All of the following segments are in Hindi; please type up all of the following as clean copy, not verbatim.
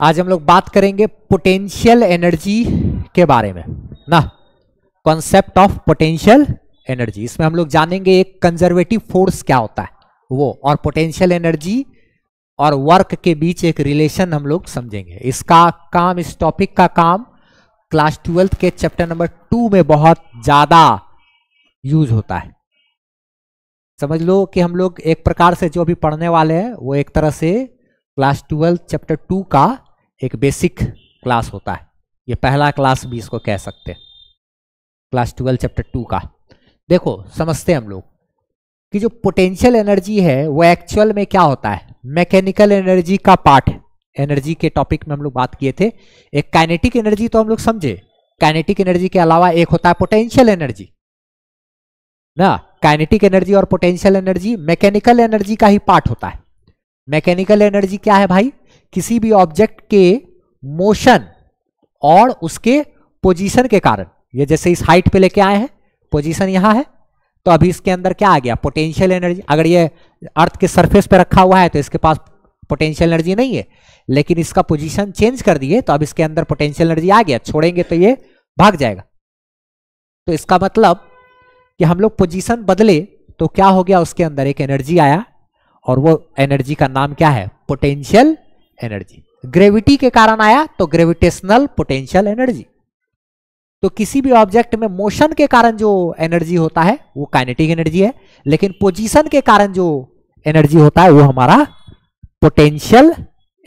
आज हम लोग बात करेंगे पोटेंशियल एनर्जी के बारे में ना, कॉन्सेप्ट ऑफ पोटेंशियल एनर्जी। इसमें हम लोग जानेंगे एक कंजर्वेटिव फोर्स क्या होता है वो, और पोटेंशियल एनर्जी और वर्क के बीच एक रिलेशन हम लोग समझेंगे। इसका काम, इस टॉपिक का काम क्लास 12th के चैप्टर नंबर 2 में बहुत ज्यादा यूज होता है। समझ लो कि हम लोग एक प्रकार से जो अभी पढ़ने वाले हैं वो एक तरह से क्लास 12 चैप्टर 2 का एक बेसिक क्लास होता है। ये पहला क्लास भी इसको कह सकते हैं, क्लास 12 चैप्टर 2 का। देखो समझते हैं हम लोग कि जो पोटेंशियल एनर्जी है वो एक्चुअल में क्या होता है, मैकेनिकल एनर्जी का पार्ट है। एनर्जी के टॉपिक में हम लोग बात किए थे। एक काइनेटिक एनर्जी तो हम लोग समझे, काइनेटिक एनर्जी के अलावा एक होता है पोटेंशियल एनर्जी ना। काइनेटिक एनर्जी और पोटेंशियल एनर्जी मैकेनिकल एनर्जी का ही पार्ट होता है। मैकेनिकल एनर्जी क्या है भाई, किसी भी ऑब्जेक्ट के मोशन और उसके पोजीशन के कारण, ये जैसे इस हाइट पे लेके आए हैं, पोजीशन यहां है, तो अभी इसके अंदर क्या आ गया, पोटेंशियल एनर्जी। अगर ये अर्थ के सरफेस पे रखा हुआ है तो इसके पास पोटेंशियल एनर्जी नहीं है, लेकिन इसका पोजीशन चेंज कर दिए तो अब इसके अंदर पोटेंशियल एनर्जी आ गया। छोड़ेंगे तो ये भाग जाएगा। तो इसका मतलब कि हम लोग पोजीशन बदले तो क्या हो गया, उसके अंदर एक एनर्जी आया, और वो एनर्जी का नाम क्या है, पोटेंशियल एनर्जी। ग्रेविटी के कारण आया तो ग्रेविटेशनल पोटेंशियल एनर्जी। तो किसी भी ऑब्जेक्ट में मोशन के कारण जो एनर्जी होता है वो काइनेटिक एनर्जी है, लेकिन पोजीशन के कारण जो एनर्जी होता है वो हमारा पोटेंशियल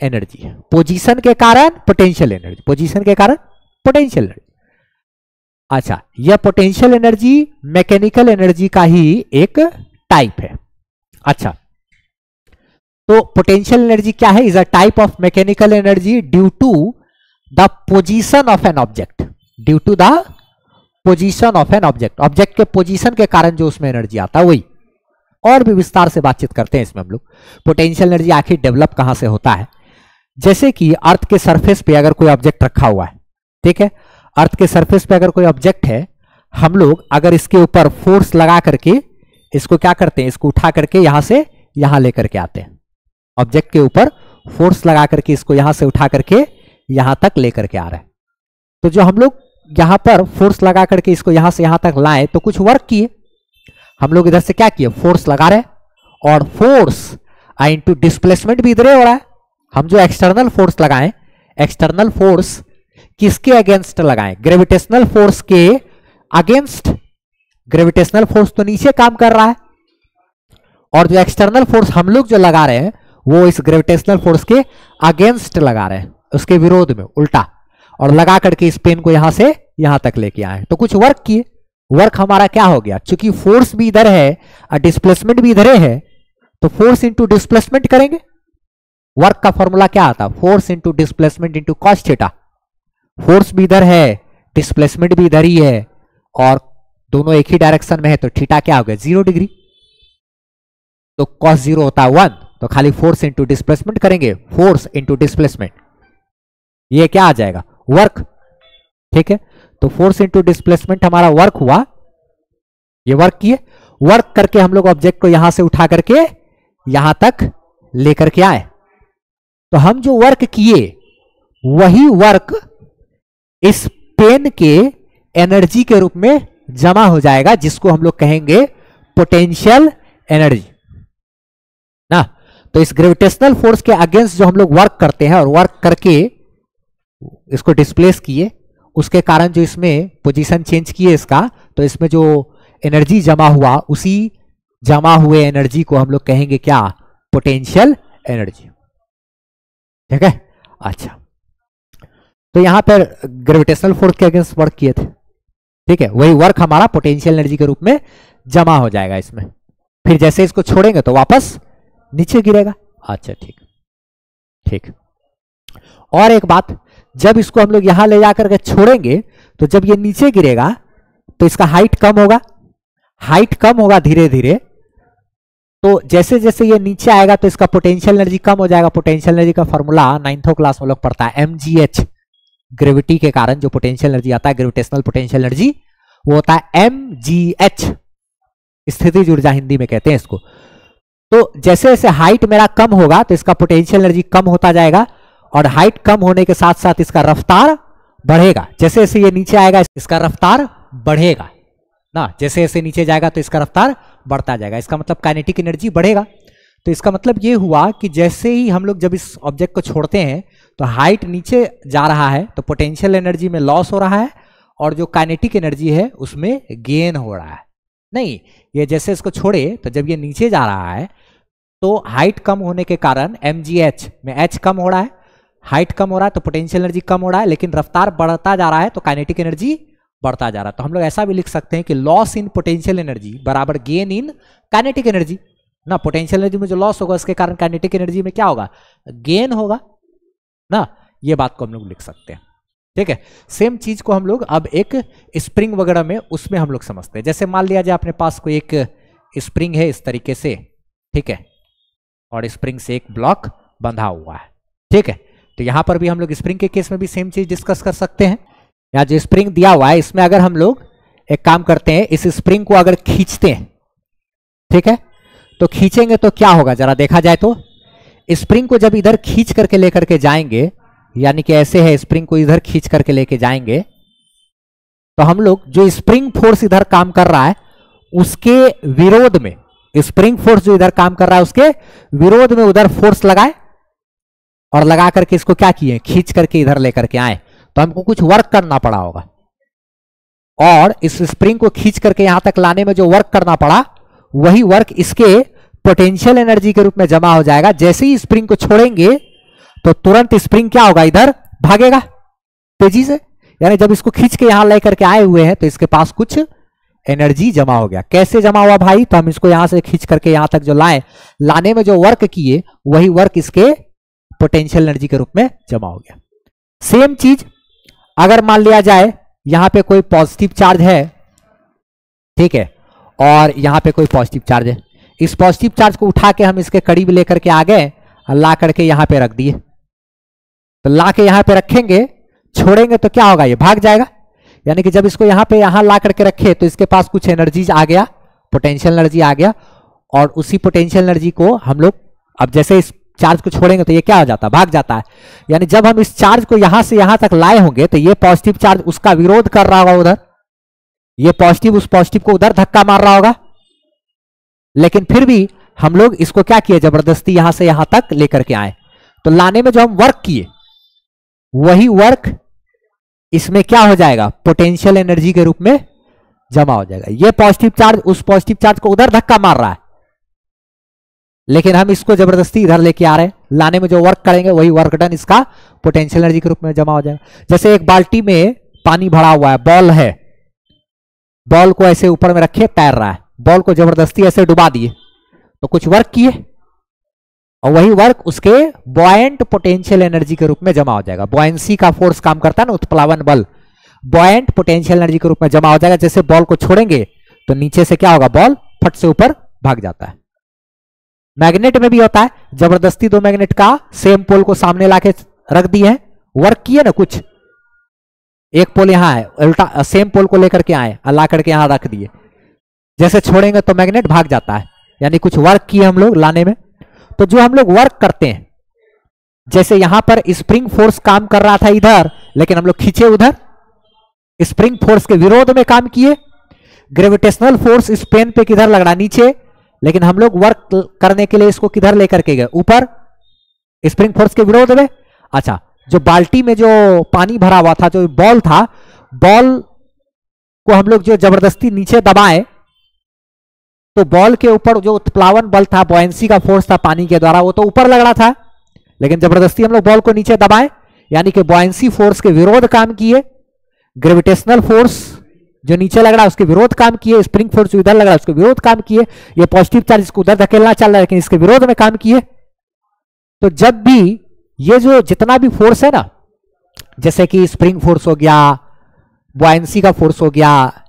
एनर्जी है। पोजीशन के कारण पोटेंशियल एनर्जी, पोजीशन के कारण पोटेंशियल एनर्जी। अच्छा, यह पोटेंशियल एनर्जी मैकेनिकल एनर्जी का ही एक टाइप है। अच्छा, तो पोटेंशियल एनर्जी क्या है, is a type of mechanical energy due to the position of an object. Due to the position of an object, object के पोजीशन के कारण जो उसमें एनर्जी आता है वही। और भी विस्तार से बातचीत करते हैं इसमें हम लोग। पोटेंशियल एनर्जी आखिर डेवलप कहां से होता है, जैसे कि अर्थ के सरफेस पे अगर कोई ऑब्जेक्ट रखा हुआ है, ठीक है, अर्थ के सरफेस पे अगर कोई ऑब्जेक्ट है, हम लोग अगर इसके ऊपर फोर्स लगा करके इसको क्या करते हैं, इसको उठा करके यहां से यहां लेकर के आते हैं। ऑब्जेक्ट के ऊपर फोर्स लगा करके इसको यहां से उठा करके यहां तक लेकर के आ रहे हैं। तो जो हम लोग यहां पर फोर्स लगा करके इसको यहां से यहां तक लाए तो कुछ वर्क किए। हम लोग इधर से क्या किए, फोर्स लगा रहे, और फोर्स इनटू डिस्प्लेसमेंट भी इधर हो रहा है। हम जो एक्सटर्नल फोर्स लगाएं, एक्सटर्नल फोर्स किसके अगेंस्ट लगाएं, ग्रेविटेशनल फोर्स के अगेंस्ट। ग्रेविटेशनल फोर्स तो नीचे काम कर रहा है, और जो एक्सटर्नल फोर्स हम लोग जो लगा रहे हैं वो इस ग्रेविटेशनल फोर्स के अगेंस्ट लगा रहे हैं, उसके विरोध में, उल्टा। और लगा करके इस पेन को यहां से यहां तक लेके आए तो कुछ वर्क किए। वर्क हमारा क्या हो गया, चूंकि फोर्स भी इधर है और डिस्प्लेसमेंट भी इधर है, तो फोर्स इंटू डिस्प्लेसमेंट करेंगे। वर्क का फॉर्मूला क्या आता, force into displacement into cos theta. Force भी इधर है, डिस्प्लेसमेंट भी इधर ही है, और दोनों एक ही डायरेक्शन में है, तो थीटा क्या हो गया, 0 डिग्री। तो कॉस 0 होता है 1, तो खाली फोर्स इंटू डिस्प्लेसमेंट करेंगे, फोर्स इंटू डिस्प्लेसमेंट, ये क्या आ जाएगा, वर्क। ठीक है, तो फोर्स इंटू डिस्प्लेसमेंट हमारा वर्क हुआ। ये वर्क किए, वर्क करके हम लोग ऑब्जेक्ट को यहां से उठा करके यहां तक लेकर के आए। तो हम जो वर्क किए वही वर्क इस पेन के एनर्जी के रूप में जमा हो जाएगा, जिसको हम लोग कहेंगे पोटेंशियल एनर्जी ना। तो इस ग्रेविटेशनल फोर्स के अगेंस्ट जो हम लोग वर्क करते हैं, और वर्क करके इसको डिस्प्लेस किए, उसके कारण जो इसमें पोजीशन चेंज किए इसका, तो इसमें जो एनर्जी जमा हुआ, उसी जमा हुए एनर्जी को हम लोग कहेंगे क्या, पोटेंशियल एनर्जी। ठीक है, अच्छा, तो यहां पर ग्रेविटेशनल फोर्स के अगेंस्ट वर्क किए थे, ठीक है, वही वर्क हमारा पोटेंशियल एनर्जी के रूप में जमा हो जाएगा इसमें। फिर जैसे इसको छोड़ेंगे तो वापस नीचे गिरेगा। अच्छा, ठीक ठीक। और एक बात, जब इसको हम लोग यहां ले जाकर के छोड़ेंगे तो जब ये नीचे गिरेगा तो इसका हाइट कम होगा, हाइट कम होगा धीरे धीरे। तो जैसे जैसे ये नीचे आएगा तो इसका पोटेंशियल एनर्जी कम हो जाएगा। पोटेंशियल एनर्जी का फॉर्मूला 9th क्लास में लोग पढ़ता है, mgh। ग्रेविटी के कारण जो पोटेंशियल एनर्जी आता है, ग्रेविटेशनल पोटेंशियल एनर्जी, वो होता है mgh, स्थितिज ऊर्जा हिंदी में कहते हैं इसको। तो जैसे जैसे हाइट मेरा कम होगा तो इसका पोटेंशियल एनर्जी कम होता जाएगा, और हाइट कम होने के साथ साथ इसका रफ्तार बढ़ेगा। जैसे जैसे ये नीचे आएगा इसका रफ्तार बढ़ेगा ना, जैसे जैसे नीचे जाएगा तो इसका रफ्तार बढ़ता जाएगा। इसका मतलब काइनेटिक एनर्जी बढ़ेगा। तो इसका मतलब ये हुआ कि जैसे ही हम लोग जब इस ऑब्जेक्ट को छोड़ते हैं तो हाइट नीचे जा रहा है तो पोटेंशियल एनर्जी में लॉस हो रहा है और जो काइनेटिक एनर्जी है उसमें गेन हो रहा है। नहीं, ये जैसे इसको छोड़े तो जब ये नीचे जा रहा है तो हाइट कम होने के कारण mgh में h कम हो रहा है, हाइट कम हो रहा है तो पोटेंशियल एनर्जी कम हो रहा है, लेकिन रफ्तार बढ़ता जा रहा है तो काइनेटिक एनर्जी बढ़ता जा रहा है। तो हम लोग ऐसा भी लिख सकते हैं कि लॉस इन पोटेंशियल एनर्जी बराबर गेन इन काइनेटिक एनर्जी ना। पोटेंशियल एनर्जी में जो लॉस होगा उसके कारण काइनेटिक एनर्जी में क्या होगा, गेन होगा ना। ये बात को हम लोग लिख सकते हैं। ठीक है, सेम चीज को हम लोग अब एक स्प्रिंग वगैरह में उसमें हम लोग समझते हैं। जैसे मान लिया जाए अपने पास कोई एक स्प्रिंग है इस तरीके से, ठीक है, और स्प्रिंग से एक ब्लॉक बंधा हुआ है। ठीक है, तो यहां पर भी हम लोग स्प्रिंग के केस में भी सेम चीज डिस्कस कर सकते हैं। या जो स्प्रिंग दिया हुआ है इसमें अगर हम लोग एक काम करते हैं, इस स्प्रिंग को अगर खींचते हैं, ठीक है, तो खींचेंगे तो क्या होगा जरा देखा जाए तो स्प्रिंग को जब इधर खींच करके लेकर के जाएंगे, यानी कि ऐसे है स्प्रिंग को इधर खींच करके लेके जाएंगे, तो हम लोग जो स्प्रिंग फोर्स इधर काम कर रहा है उसके विरोध में, स्प्रिंग फोर्स जो इधर काम कर रहा है उसके विरोध में उधर फोर्स लगाए और लगा करके इसको क्या किए, खींच करके इधर लेकर के आए। तो हमको कुछ वर्क करना पड़ा होगा और इस स्प्रिंग को खींच करके यहां तक लाने में जो वर्क करना पड़ा वही वर्क इसके पोटेंशियल एनर्जी के रूप में जमा हो जाएगा। जैसे ही स्प्रिंग को छोड़ेंगे तो तुरंत स्प्रिंग क्या होगा, इधर भागेगा तेजी से। यानी जब इसको खींच के यहां लेकर के आए हुए हैं तो इसके पास कुछ एनर्जी जमा हो गया। कैसे जमा हुआ भाई, तो हम इसको यहां से खींच करके यहां तक जो लाए, लाने में जो वर्क किए वही वर्क इसके पोटेंशियल एनर्जी के रूप में जमा हो गया। सेम चीज अगर मान लिया जाए यहां पे कोई पॉजिटिव चार्ज है, ठीक है, और यहां पे कोई पॉजिटिव चार्ज है, इस पॉजिटिव चार्ज को उठा के हम इसके करीब लेकर के आ गए और ला करके यहां पे रख दिए। तो ला के यहां पे रखेंगे, छोड़ेंगे तो क्या होगा, ये भाग जाएगा। यानी कि जब इसको यहां पे यहां ला करके रखे तो इसके पास कुछ एनर्जी आ गया, पोटेंशियल एनर्जी आ गया, और उसी पोटेंशियल एनर्जी को हम लोग अब जैसे इस चार्ज को छोड़ेंगे तो ये क्या हो जाता है, भाग जाता है। यानी जब हम इस चार्ज को यहां से यहां तक लाए होंगे तो ये पॉजिटिव चार्ज उसका विरोध कर रहा होगा उधर, ये पॉजिटिव उस पॉजिटिव को उधर धक्का मार रहा होगा, लेकिन फिर भी हम लोग इसको क्या किए, जबरदस्ती यहां से यहां तक लेकर के आए। तो लाने में जो हम वर्क किए वही वर्क इसमें क्या हो जाएगा, पोटेंशियल एनर्जी के रूप में जमा हो जाएगा। ये पॉजिटिव चार्ज उस पॉजिटिव चार्ज को उधर धक्का मार रहा है, लेकिन हम इसको जबरदस्ती इधर लेके आ रहे हैं। लाने में जो वर्क करेंगे वही वर्क डन इसका पोटेंशियल एनर्जी के रूप में जमा हो जाएगा। जैसे एक बाल्टी में पानी भरा हुआ है, बॉल है, बॉल को ऐसे ऊपर में रखे तैर रहा है, बॉल को जबरदस्ती ऐसे डुबा दिए तो कुछ वर्क किए और वही वर्क उसके बॉयंट पोटेंशियल एनर्जी के रूप में जमा हो जाएगा। बॉयंसी का फोर्स काम करता है ना, उत्प्लावन बल, बॉयंट पोटेंशियल एनर्जी के रूप में जमा हो जाएगा। जैसे बॉल को छोड़ेंगे तो नीचे से क्या होगा, बॉल फट से ऊपर भाग जाता है। मैग्नेट में भी होता है, जबरदस्ती दो मैग्नेट का सेम पोल को सामने लाके रख दिए हैं, वर्क किए ना, कुछ एक पोल यहां है, उल्टा सेम पोल को लेकर के आए और ला करके यहां रख दिए, जैसे छोड़ेंगे तो मैग्नेट भाग जाता है। यानी कुछ वर्क किए हम लोग लाने में। तो जो हम लोग वर्क करते हैं, जैसे यहां पर स्प्रिंग फोर्स काम कर रहा था इधर, लेकिन हम लोग खींचे उधर, स्प्रिंग फोर्स के विरोध में काम किए। ग्रेविटेशनल फोर्स इस पेन पे किधर लग रहा, नीचे, लेकिन हम लोग वर्क करने के लिए इसको किधर लेकर के गए, ऊपर, स्प्रिंग फोर्स के विरोध में। अच्छा, जो बाल्टी में जो पानी भरा हुआ था, जो बॉल था, बॉल को हम लोग जो जबरदस्ती नीचे दबाए तो बॉल के ऊपर जो उत्प्लावन बल था, बॉयंसी का फोर्स था पानी के द्वारा, वो तो ऊपर लग रहा था, लेकिन जबरदस्ती हम लोग बॉल को नीचे दबाए, यानी कि बॉयंसी फोर्स के विरोध काम किए। ग्रेविटेशनल फोर्स जो नीचे लग रहा है उसके विरोध काम किए, स्प्रिंग फोर्स जो इधर लग रहा है उसके विरोध काम किए, ये पॉजिटिव चार्ज इसको उधर धकेलना चल रहा है लेकिन इसके विरोध में काम किए। तो जब भी ये जो जितना भी फोर्स है ना, जैसे कि स्प्रिंग फोर्स हो गया, बॉयंसी का फोर्स हो गया,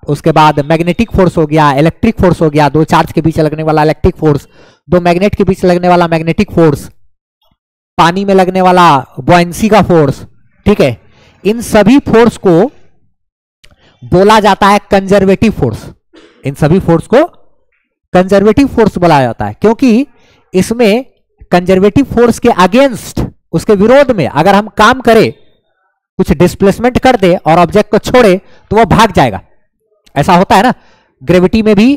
उसके बाद मैग्नेटिक फोर्स हो गया, इलेक्ट्रिक फोर्स हो गया, दो चार्ज के बीच लगने वाला इलेक्ट्रिक फोर्स, दो मैग्नेट के बीच लगने वाला मैग्नेटिक फोर्स, पानी में लगने वाला बॉयंसी का फोर्स, ठीक है, इन सभी फोर्स को बोला जाता है कंजर्वेटिव फोर्स। इन सभी फोर्स को कंजर्वेटिव फोर्स बोला जाता है, क्योंकि इसमें कंजर्वेटिव फोर्स के अगेंस्ट उसके विरोध में अगर हम काम करें, कुछ डिस्प्लेसमेंट कर दे और ऑब्जेक्ट को छोड़े तो वो भाग जाएगा। ऐसा होता है ना, ग्रेविटी में भी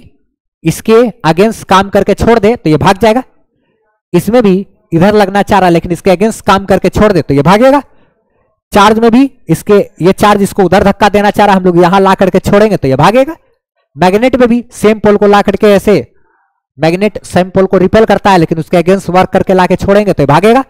इसके अगेंस्ट काम करके छोड़ दे तो ये भाग जाएगा, इसमें भी इधर लगना चाह रहा है लेकिन इसके अगेंस्ट काम करके छोड़ दे तो ये भागेगा। चार्ज में भी इसके ये चार्ज इसको उधर धक्का देना चाह रहा है, हम लोग यहां ला करके छोड़ेंगे तो ये भागेगा। मैग्नेट में भी सेम पोल को ला करके ऐसे, मैग्नेट सेम पोल को रिपेल करता है लेकिन उसके अगेंस्ट वर्क करके लाके छोड़ेंगे तो ये भागेगा।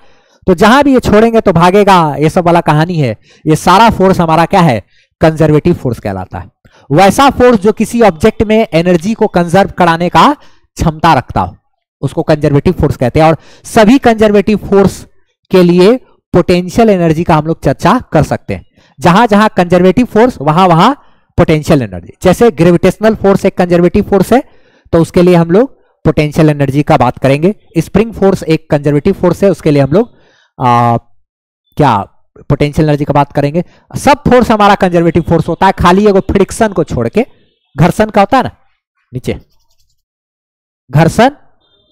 तो जहां भी ये छोड़ेंगे तो भागेगा, ये सब वाला कहानी है। ये सारा फोर्स हमारा क्या है, कंजर्वेटिव फोर्स कहलाता है। वैसा फोर्स जो किसी ऑब्जेक्ट में एनर्जी को कंजर्व कराने का क्षमता रखता हो उसको कंजर्वेटिव फोर्स कहते हैं। और सभी कंजर्वेटिव फोर्स के लिए पोटेंशियल एनर्जी का हम लोग चर्चा कर सकते हैं। जहां जहां कंजर्वेटिव फोर्स वहां वहां पोटेंशियल एनर्जी। जैसे ग्रेविटेशनल फोर्स एक कंजर्वेटिव फोर्स है तो उसके लिए हम लोग पोटेंशियल एनर्जी का बात करेंगे। स्प्रिंग फोर्स एक कंजर्वेटिव फोर्स है, उसके लिए हम लोग क्या पोटेंशियल एनर्जी का बात करेंगे। सब फोर्स हमारा कंजर्वेटिव फोर्स होता है, खाली एगो फ्रिक्शन को छोड़ के। घर्षण का होता है ना नीचे, घर्षण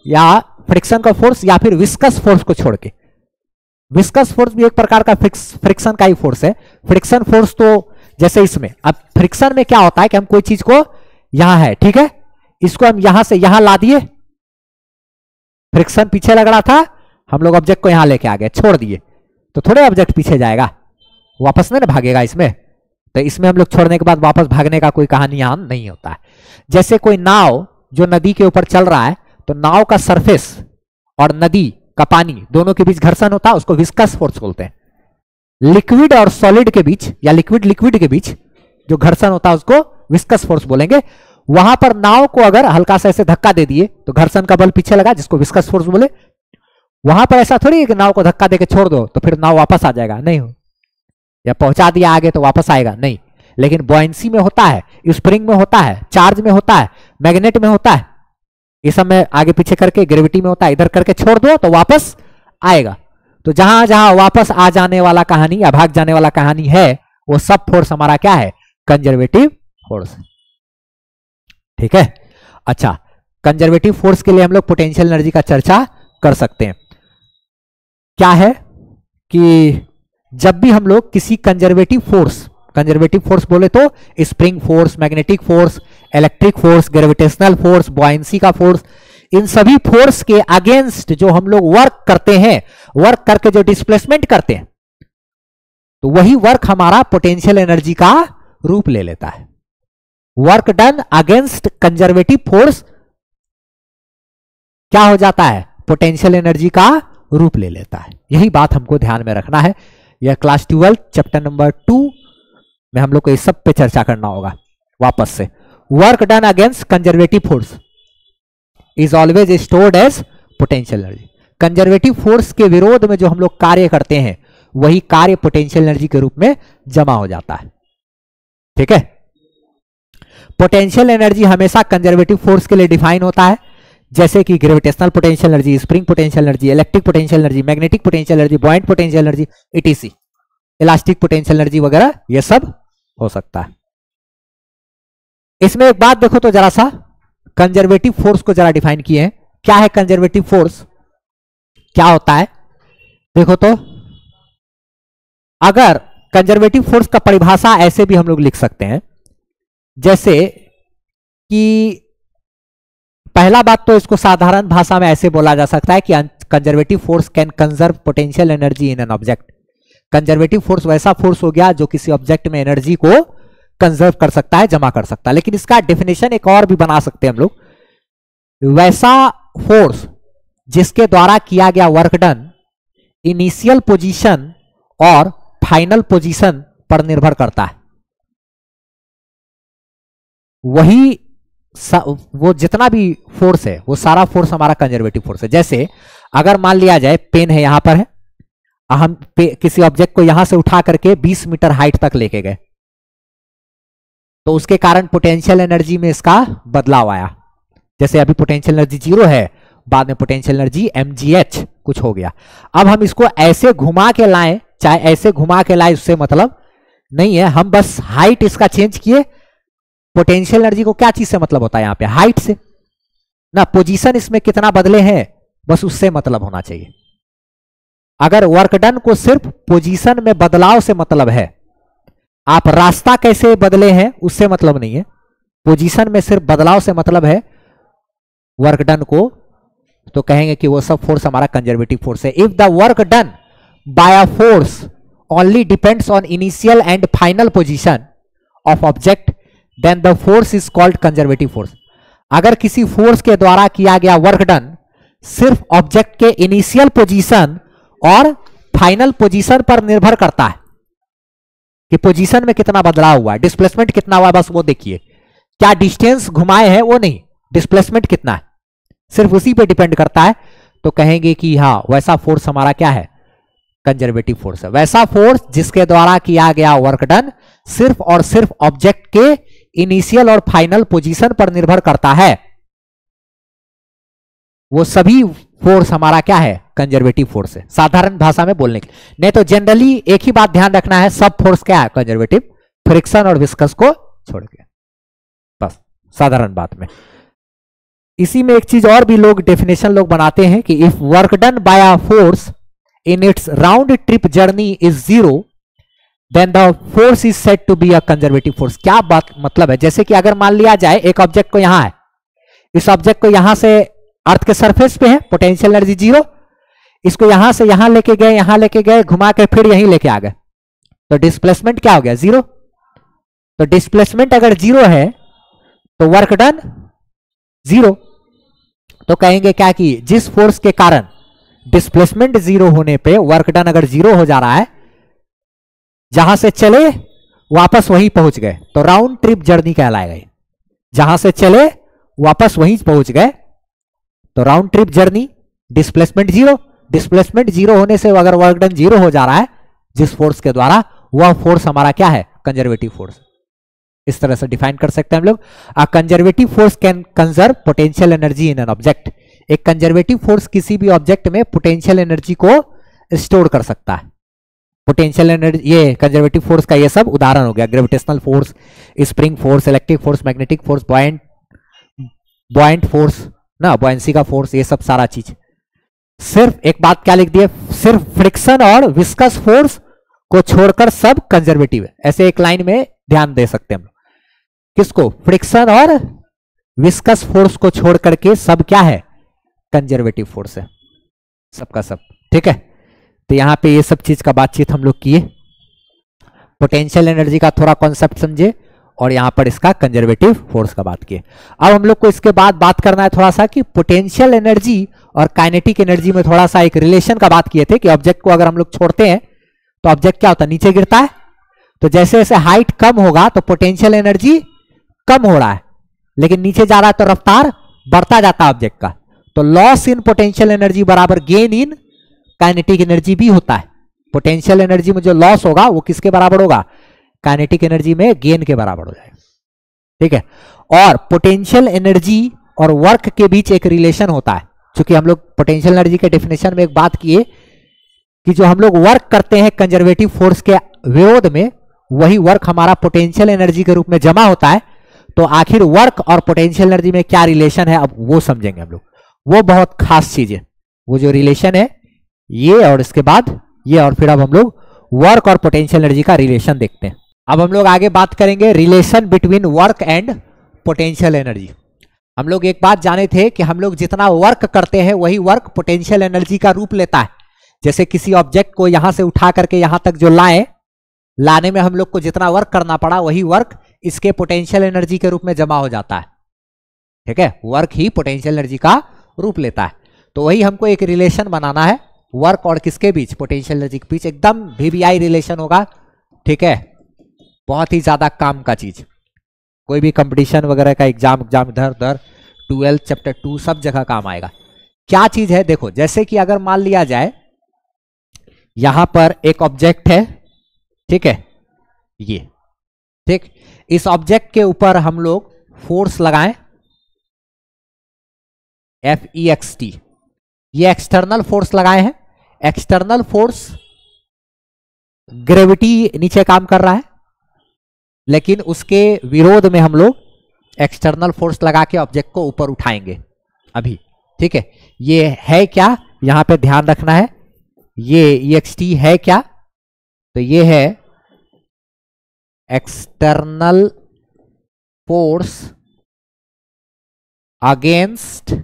या फ्रिक्शन का फोर्स या फिर विस्कस फोर्स को छोड़ के। विस्कस फोर्स भी एक प्रकार का फ्रिक्शन का ही फोर्स है। फ्रिक्शन फोर्स तो जैसे इसमें, अब फ्रिक्शन में क्या होता है कि हम कोई चीज को यहां है, ठीक है, इसको हम यहां से यहां ला दिए, फ्रिक्शन पीछे लग रहा था, हम लोग ऑब्जेक्ट को यहां लेके आ गए, छोड़ दिए तो थोड़े ऑब्जेक्ट पीछे जाएगा, वापस नहीं ना भागेगा इसमें। तो इसमें हम लोग छोड़ने के बाद वापस भागने का कोई कहानी यहां नहीं होता है। जैसे कोई नाव जो नदी के ऊपर चल रहा है तो नाव का सरफेस और नदी का पानी दोनों के बीच घर्षण होता है, उसको विस्कस फोर्स बोलते हैं। लिक्विड और सॉलिड के बीच या लिक्विड के बीच जो घर्षण होता है उसको विस्कस फोर्स बोलेंगे। वहां पर नाव को अगर हल्का सा ऐसे धक्का दे दिए तो घर्षण का बल पीछे लगा, जिसको विस्कस फोर्स बोले। वहां पर ऐसा थोड़ी है कि नाव को धक्का देके छोड़ दो तो फिर नाव वापस आ जाएगा, नहीं हो, या पहुंचा दिया आगे तो वापस आएगा, नहीं। लेकिन बॉयंसी में होता है, स्प्रिंग में होता है, चार्ज में होता है, मैग्नेट में होता है, ये सब में आगे पीछे करके, ग्रेविटी में होता है, इधर करके छोड़ दो तो वापस आएगा। तो जहां जहां वापस आ जाने वाला कहानी या भाग जाने वाला कहानी है वो सब फोर्स हमारा क्या है, कंजर्वेटिव फोर्स। ठीक है, अच्छा, कंजर्वेटिव फोर्स के लिए हम लोग पोटेंशियल एनर्जी का चर्चा कर सकते हैं। क्या है कि जब भी हम लोग किसी कंजर्वेटिव फोर्स बोले तो spring force, magnetic force, electric force, gravitational force, buoyancy का फोर्स, इन सभी फोर्स के अगेंस्ट जो हम लोग वर्क करते हैं, वर्क करके जो डिस्प्लेसमेंट करते हैं, तो वही वर्क हमारा पोटेंशियल एनर्जी का रूप ले लेता है। Work done against conservative force क्या हो जाता है, पोटेंशियल एनर्जी का रूप ले लेता है। यही बात हमको ध्यान में रखना है। यह क्लास 12 चैप्टर नंबर 2 में हम लोग को इस सब पे चर्चा करना होगा वापस से। Work done against conservative force is always stored as potential energy. Conservative force के विरोध में जो हम लोग कार्य करते हैं वही कार्य पोटेंशियल एनर्जी के रूप में जमा हो जाता है। ठीक है, पोटेंशियल एनर्जी हमेशा कंजर्वेटिव फोर्स के लिए डिफाइन होता है, जैसे कि gravitational potential energy, spring potential energy, electric potential energy, magnetic potential energy, buoyant potential energy, etc, elastic potential energy वगैरह, ये सब हो सकता है। इसमें एक बात देखो तो जरा सा, कंजर्वेटिव फोर्स को जरा डिफाइन किए हैं। क्या है कंजर्वेटिव फोर्स, क्या होता है? देखो तो, अगर कंजर्वेटिव फोर्स का परिभाषा ऐसे भी हम लोग लिख सकते हैं, जैसे कि पहला बात तो इसको साधारण भाषा में ऐसे बोला जा सकता है कि conservative force can conserve potential energy in an object. Conservative force वैसा फोर्स हो गया जो किसी ऑब्जेक्ट में एनर्जी को कंजर्व कर सकता है, जमा कर सकता है। लेकिन इसका डेफिनेशन एक और भी बना सकते हैं हम लोग, वैसा फोर्स जिसके द्वारा किया गया वर्क डन इनिशियल पोजीशन और फाइनल पोजीशन पर निर्भर करता है। वही वो जितना भी फोर्स है वो सारा फोर्स हमारा कंजर्वेटिव फोर्स है। जैसे अगर मान लिया जाए पेन है, यहां पर है, हम किसी ऑब्जेक्ट को यहां से उठा करके 20 मीटर हाइट तक लेके गए, तो उसके कारण पोटेंशियल एनर्जी में इसका बदलाव आया। जैसे अभी पोटेंशियल एनर्जी 0 है, बाद में पोटेंशियल एनर्जी mgh कुछ हो गया। अब हम इसको ऐसे घुमा के लाएं, चाहे ऐसे घुमा के लाएं, उससे मतलब नहीं है, हम बस हाइट इसका चेंज किए। पोटेंशियल एनर्जी को क्या चीज से मतलब होता है यहां पे, हाइट से ना, पोजीशन इसमें कितना बदले हैं बस उससे मतलब होना चाहिए। अगर वर्क डन को सिर्फ पोजीशन में बदलाव से मतलब है, आप रास्ता कैसे बदले हैं उससे मतलब नहीं है, पोजीशन में सिर्फ बदलाव से मतलब है वर्क डन को, तो कहेंगे कि वो सब फोर्स हमारा कंजर्वेटिव फोर्स है। If the work done by a force only depends on initial and final position of object then the force is called conservative force. अगर किसी फोर्स के द्वारा किया गया वर्क डन सिर्फ ऑब्जेक्ट के इनिशियल पोजीशन और फाइनल पोजीशन पर निर्भर करता है कि पोजीशन में कितना बदलाव हुआ है, डिस्प्लेसमेंट कितना हुआ है, बस वो देखिए, क्या डिस्टेंस घुमाए हैं वो नहीं, डिस्प्लेसमेंट कितना है, सिर्फ उसी पे डिपेंड करता है, तो कहेंगे कि हाँ वैसा फोर्स हमारा क्या है, कंजर्वेटिव फोर्स है। वैसा फोर्स जिसके द्वारा किया गया वर्क डन सिर्फ और सिर्फ ऑब्जेक्ट के इनिशियल और फाइनल पोजीशन पर निर्भर करता है, वो सभी फोर्स हमारा क्या है, कंजर्वेटिव फोर्स है, साधारण भाषा में बोलने के लिए। नहीं तो जनरली एक ही बात ध्यान रखना है, सब फोर्स क्या है, कंजर्वेटिव, फ्रिक्शन और विस्कस को छोड़ के, बस साधारण बात में। इसी में एक चीज और भी लोग डेफिनेशन लोग बनाते हैं कि if work done by a force in its round trip journey is zero then the force is said to be a conservative force. क्या बात मतलब है, जैसे कि अगर मान लिया जाए एक ऑब्जेक्ट को यहां है, इस ऑब्जेक्ट को यहां से अर्थ के सरफेस पे है, पोटेंशियल एनर्जी जीरो, इसको यहां से यहां लेके गए, यहां लेके गए, घुमा के फिर यहीं लेके आ गए, तो डिस्प्लेसमेंट क्या हो गया, जीरो। तो डिस्प्लेसमेंट अगर जीरो है तो वर्क डन जीरो, तो कहेंगे क्या कि जिस फोर्स के कारण डिस्प्लेसमेंट जीरो होने पे वर्क डन अगर जीरो हो जा रहा है, जहां से चले वापस वहीं पहुंच गए, तो राउंड ट्रिप जर्नी कहलाएगा। जहां से चले वापस वहीं पहुंच गए तो round trip journey, displacement zero, displacement zero होने से अगर वर्क डन जीरो हो जा रहा है जिस फोर्स के द्वारा, वह फोर्स हमारा क्या है, कंजर्वेटिव फोर्स। इस तरह से डिफाइन कर सकते हैं हम लोग। अ conservative force can conserve potential energy in an object. एक कंजर्वेटिव फोर्स किसी भी ऑब्जेक्ट में पोटेंशियल एनर्जी को स्टोर कर सकता है। पोटेंशियल एनर्जी, ये कंजर्वेटिव फोर्स का ये सब उदाहरण हो गया, gravitational force, spring force, electric force, magnetic force, buoyant force ना, बॉयंसी का फोर्स, ये सब सारा चीज। सिर्फ एक बात क्या लिख दिए, सिर्फ फ्रिक्शन और विस्कस फोर्स को छोड़कर सब कंजर्वेटिव है। ऐसे एक लाइन में ध्यान दे सकते हैं हम लोग, किसको, फ्रिक्शन और विस्कस फोर्स को छोड़ करके सब क्या है, कंजर्वेटिव फोर्स है, सबका सब, ठीक है। तो यहां पे ये सब चीज का बातचीत हम लोग किए, पोटेंशियल एनर्जी का थोड़ा कॉन्सेप्ट समझे और यहां पर इसका कंजर्वेटिव फोर्स का बात किए। अब हम लोग को इसके बाद बात करना है थोड़ा सा कि पोटेंशियल एनर्जी और काइनेटिक एनर्जी में थोड़ा सा एक रिलेशन का बात किए थे कि ऑब्जेक्ट को अगर हम लोग छोड़ते हैं तो ऑब्जेक्ट क्या होता है, नीचे गिरता है, तो जैसे जैसे हाइट कम होगा तो पोटेंशियल एनर्जी कम हो रहा है, लेकिन नीचे जा रहा है तो रफ्तार बढ़ता जाता है ऑब्जेक्ट का, तो लॉस इन पोटेंशियल एनर्जी बराबर गेन इन काइनेटिक एनर्जी भी होता है। पोटेंशियल एनर्जी में जो लॉस होगा वो किसके बराबर होगा, काइनेटिक एनर्जी में गेन के बराबर हो जाएगा, ठीक है। और पोटेंशियल एनर्जी और वर्क के बीच एक रिलेशन होता है, क्योंकि हम लोग पोटेंशियल एनर्जी के डेफिनेशन में एक बात किए कि जो हम लोग वर्क करते हैं कंजर्वेटिव फोर्स के विरोध में, वही वर्क हमारा पोटेंशियल एनर्जी के रूप में जमा होता है। तो आखिर वर्क और पोटेंशियल एनर्जी में क्या रिलेशन है, अब वो समझेंगे हम लोग, वो बहुत खास चीज है, वो जो रिलेशन है ये और इसके बाद ये, और फिर अब हम लोग वर्क और पोटेंशियल एनर्जी का रिलेशन देखते हैं। अब हम लोग आगे बात करेंगे relation between work and potential energy. हम लोग एक बात जाने थे कि हम लोग जितना वर्क करते हैं वही वर्क पोटेंशियल एनर्जी का रूप लेता है। जैसे किसी ऑब्जेक्ट को यहां से उठा करके यहां तक जो लाने में हम लोग को जितना वर्क करना पड़ा, वही वर्क इसके पोटेंशियल एनर्जी के रूप में जमा हो जाता है, ठीक है। वर्क ही पोटेंशियल एनर्जी का रूप लेता है। तो वही हमको एक रिलेशन बनाना है वर्क और किसके बीच, पोटेंशियल एनर्जी के बीच, एकदम VBI रिलेशन होगा, ठीक है। बहुत ही ज्यादा काम का चीज, कोई भी कंपटीशन वगैरह का एग्जाम इधर उधर 12 चैप्टर 2 सब जगह काम आएगा। क्या चीज है, देखो, जैसे कि अगर मान लिया जाए यहां पर एक ऑब्जेक्ट है, ठीक है, ये, ठीक, इस ऑब्जेक्ट के ऊपर हम लोग फोर्स लगाएं FEXT, ये एक्सटर्नल फोर्स लगाए हैं। एक्सटर्नल फोर्स ग्रेविटी नीचे काम कर रहा है, लेकिन उसके विरोध में हम लोग एक्सटर्नल फोर्स लगा के ऑब्जेक्ट को ऊपर उठाएंगे अभी, ठीक है। ये है क्या, यहां पे ध्यान रखना है, ये EXT है क्या? तो ये है external force against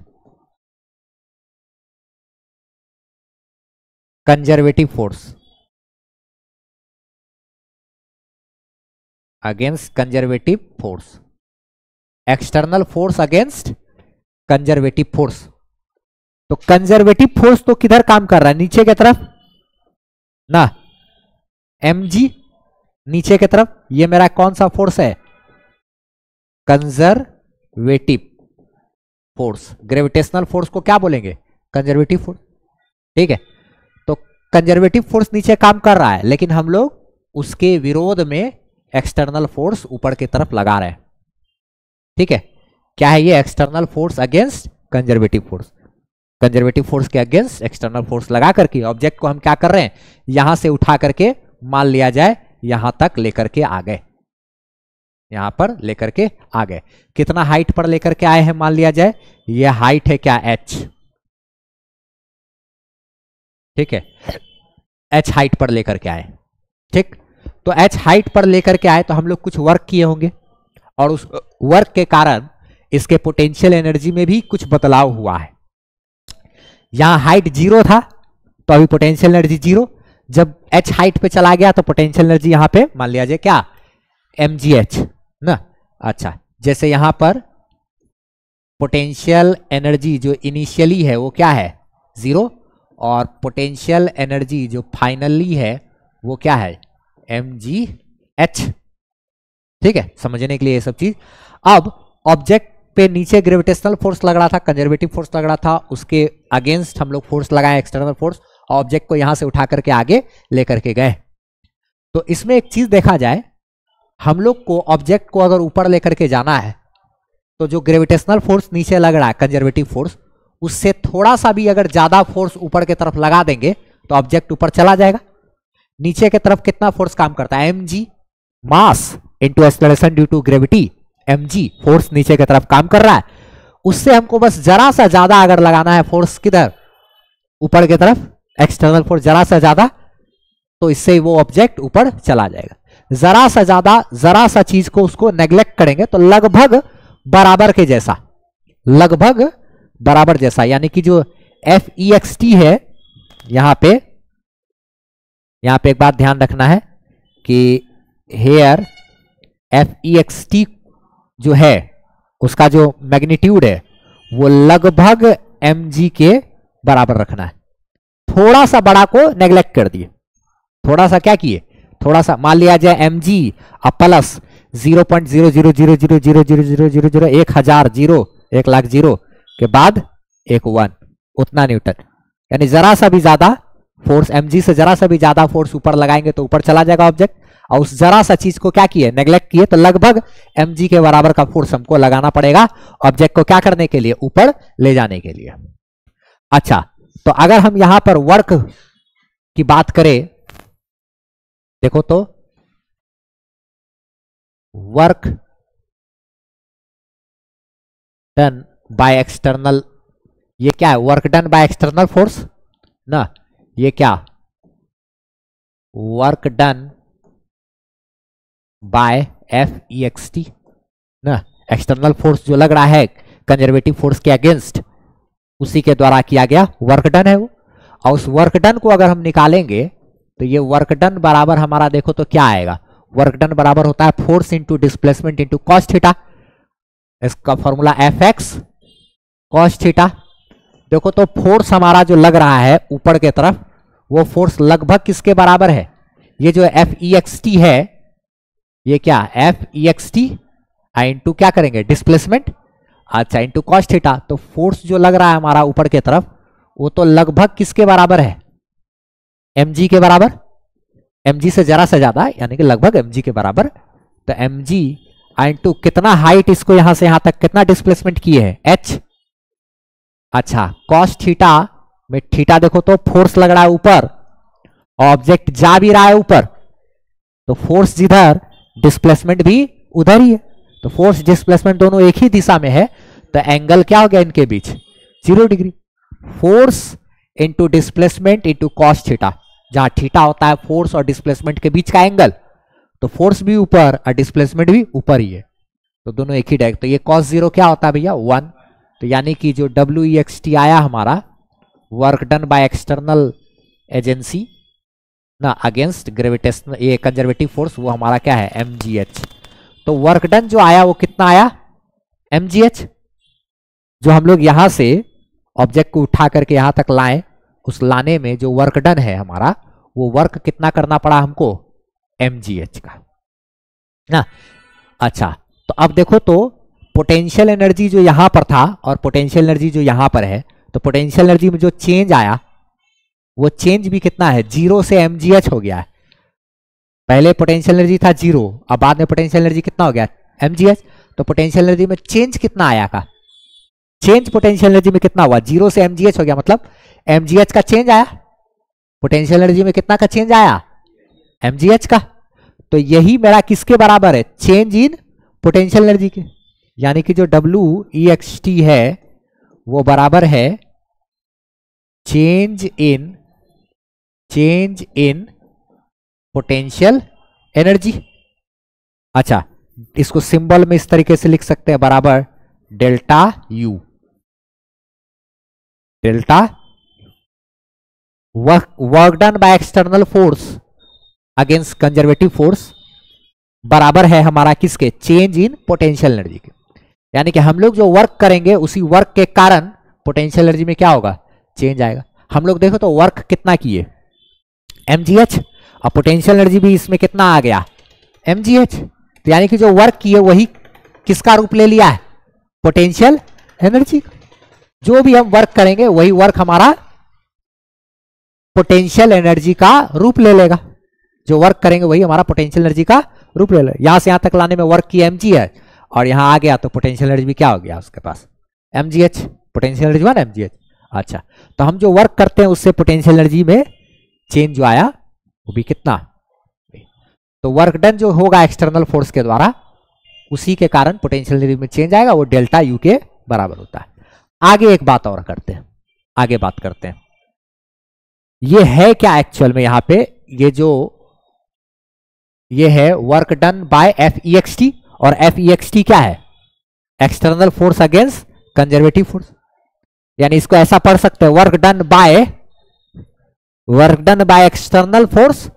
conservative force, against conservative force, external force against conservative force. तो कंजर्वेटिव फोर्स तो किधर काम कर रहा है? नीचे की तरफ ना, mg नीचे की तरफ। ये मेरा कौन सा फोर्स है? Conservative force. ग्रेविटेशनल फोर्स को क्या बोलेंगे? Conservative force. ठीक है, तो कंजर्वेटिव फोर्स नीचे काम कर रहा है, लेकिन हम लोग उसके विरोध में एक्सटर्नल फोर्स ऊपर की तरफ लगा रहे हैं। ठीक है, क्या है ये? External force against conservative force. Conservative force के अगेंस्ट एक्सटर्नल फोर्स लगा करके ऑब्जेक्ट को हम क्या कर रहे हैं? यहां से उठा करके मान लिया जाए यहां तक लेकर के आ गए, यहां पर लेकर के आ गए। कितना हाइट पर लेकर के आए हैं? मान लिया जाए ये हाइट है क्या? h। ठीक है, h हाइट पर लेकर के आए। ठीक, तो h हाइट पर लेकर के आए तो हम लोग कुछ वर्क किए होंगे, और उस वर्क के कारण इसके पोटेंशियल एनर्जी में भी कुछ बदलाव हुआ है। यहां हाइट 0 था तो अभी पोटेंशियल एनर्जी 0। जब h हाइट पे चला गया तो पोटेंशियल एनर्जी यहां पे मान लिया जाए क्या? mgh ना। अच्छा, जैसे यहां पर पोटेंशियल एनर्जी जो इनिशियली है वो क्या है? 0, और पोटेंशियल एनर्जी जो फाइनली है वो क्या है? mgh। ठीक है, समझने के लिए ये सब चीज। अब ऑब्जेक्ट पे नीचे ग्रेविटेशनल फोर्स लग रहा था, कंजर्वेटिव फोर्स लग रहा था, उसके अगेंस्ट हम लोग फोर्स लगाए एक्सटर्नल फोर्स, ऑब्जेक्ट को यहां से उठा करके आगे लेकर के गए। तो इसमें एक चीज देखा जाए, हम लोग को ऑब्जेक्ट को अगर ऊपर लेकर के जाना है तो जो ग्रेविटेशनल फोर्स नीचे लग रहा है कंजर्वेटिव फोर्स, उससे थोड़ा सा भी अगर ज्यादा फोर्स ऊपर की तरफ लगा देंगे तो ऑब्जेक्ट ऊपर चला जाएगा। नीचे की तरफ कितना फोर्स काम करता है? mg mass into acceleration due to gravity. mg force नीचे की तरफ काम कर रहा है, उससे हमको बस जरा सा ज्यादा अगर लगाना है फोर्स किधर? ऊपर की तरफ, एक्सटर्नल फोर्स जरा सा ज्यादा, तो इससे वो ऑब्जेक्ट ऊपर चला जाएगा। जरा सा ज्यादा, जरा सा चीज को उसको नेग्लेक्ट करेंगे तो लगभग बराबर के जैसा, लगभग बराबर जैसा, यानी कि जो FEXT है, यहां पे एक बात ध्यान रखना है कि हेयर FEXT जो है उसका जो मैग्नीट्यूड है वो लगभग mg के बराबर रखना है। थोड़ा सा बड़ा को नेग्लेक्ट कर दिए, थोड़ा सा क्या किए? थोड़ा सा मान लिया जाए mg plus 0.000000000 1000 zero, 1 lakh zero के बाद एक 1, उतना न्यूटन। यानी जरा सा भी ज्यादा फोर्स, mg से जरा सा भी ज्यादा फोर्स ऊपर लगाएंगे तो ऊपर चला जाएगा ऑब्जेक्ट, और उस जरा सा चीज को क्या किए? नेग्लेक्ट किए, तो लगभग mg के बराबर का फोर्स हमको लगाना पड़ेगा ऑब्जेक्ट को क्या करने के लिए? ऊपर ले जाने के लिए। अच्छा, तो अगर हम यहां पर वर्क की बात करें, देखो तो वर्क डन बाय एक्सटर्नल, ये क्या है? Work done by external force ना। ये क्या? वर्क डन बाय FEXT ना। एक्सटर्नल फोर्स जो लग रहा है कंजर्वेटिव फोर्स के अगेंस्ट, उसी के द्वारा किया गया वर्क डन है वो। और उस वर्क डन को अगर हम निकालेंगे तो ये वर्क डन बराबर हमारा देखो तो क्या आएगा? वर्क डन बराबर होता है force into displacement into cos theta. इसका फॉर्मूला Fx कॉस थीटा। देखो तो फोर्स हमारा जो लग रहा है ऊपर के तरफ, वो फोर्स लगभग किसके बराबर है? ये जो FEXT है, ये क्या? FEXT इंटू क्या करेंगे? डिस्प्लेसमेंट। अच्छा, इंटू कॉस थीटा। तो फोर्स जो लग रहा है हमारा ऊपर के तरफ, वो तो लगभग किसके बराबर है? mg के बराबर, mg से जरा सा ज्यादा, यानी कि लगभग mg के बराबर। तो mg इंटू कितना हाइट, इसको यहां से यहां तक कितना डिस्प्लेसमेंट किए हैं? h। अच्छा, कॉस थीटा में थीटा देखो तो फोर्स लग रहा है ऊपर, ऑब्जेक्ट जा भी रहा है ऊपर, तो फोर्स जिधर डिस्प्लेसमेंट भी उधर ही है। तो फोर्स डिस्प्लेसमेंट दोनों एक ही दिशा में है, तो एंगल क्या हो गया इनके बीच? 0 degree. Force into displacement into cos theta, जहां थीटा होता है फोर्स और डिस्प्लेसमेंट के बीच का एंगल, तो फोर्स भी ऊपर और डिस्प्लेसमेंट भी ऊपर ही है, तो दोनों एक ही डायरेक्ट। तो ये cos 0 क्या होता है भैया 1, तो यानी कि जो WEXT आया हमारा work done by external agency ना अगेंस्ट ग्रेविटेशनल ये कंजर्वेटिव फोर्स, वो हमारा क्या है mgh। तो वर्क डन जो आया वो कितना आया mgh, जो हम लोग यहां से ऑब्जेक्ट को उठा करके यहां तक लाए, उस लाने में जो वर्क डन है हमारा वो वर्क कितना करना पड़ा हमको mgh का ना। अच्छा, तो अब देखो तो पोटेंशियल एनर्जी जो यहां पर था और पोटेंशियल एनर्जी जो यहां पर है, तो पोटेंशियल एनर्जी में जो चेंज आया वो चेंज भी कितना है 0 से mgh हो गया है। पहले पोटेंशियल एनर्जी था 0, अब बाद में पोटेंशियल एनर्जी कितना हो गया mgh। तो पोटेंशियल एनर्जी में चेंज कितना आया का, चेंज पोटेंशियल एनर्जी में कितना हुआ 0 से mgh हो गया, मतलब mgh का चेंज आया। पोटेंशियल एनर्जी में कितना का चेंज आया mgh का। तो यही मेरा किसके बराबर है चेंज इन पोटेंशियल एनर्जी के, यानी कि जो WEXT है वो बराबर है चेंज इन पोटेंशियल एनर्जी। अच्छा, इसको सिंबल में इस तरीके से लिख सकते हैं बराबर delta U, delta work done by external force against conservative force बराबर है हमारा किसके चेंज इन पोटेंशियल एनर्जी के। यानी कि हम लोग जो वर्क करेंगे उसी वर्क के कारण पोटेंशियल एनर्जी में क्या होगा चेंज आएगा। हम लोग देखो तो वर्क कितना किए mgh, और पोटेंशियल एनर्जी भी इसमें कितना आ गया mgh, तो यानी कि जो वर्क किए वही किसका रूप ले लिया है पोटेंशियल एनर्जी। जो भी हम वर्क करेंगे वही वर्क हमारा पोटेंशियल एनर्जी का रूप ले लेगा, जो वर्क करेंगे वही हमारा पोटेंशियल एनर्जी का रूप ले लेगा। यहां से यहां तक लाने में वर्क की mg है और यहां आ गया तो पोटेंशियल एनर्जी भी क्या हो गया उसके पास mgh, पोटेंशियल एनर्जी 1 mgh। अच्छा, तो हम जो वर्क करते हैं उससे पोटेंशियल एनर्जी में चेंज जो आया वो भी कितना, तो वर्क डन जो होगा एक्सटर्नल फोर्स के द्वारा उसी के कारण पोटेंशियल एनर्जी में चेंज आएगा, वो डेल्टा U के बराबर होता है। आगे एक बात और करते हैं, आगे बात करते हैं ये है क्या एक्चुअल में यहां पे, ये है वर्क डन बाय FEXT, और FEXT क्या है external force against conservative force. यानी इसको ऐसा पढ़ सकते हैं work done by external force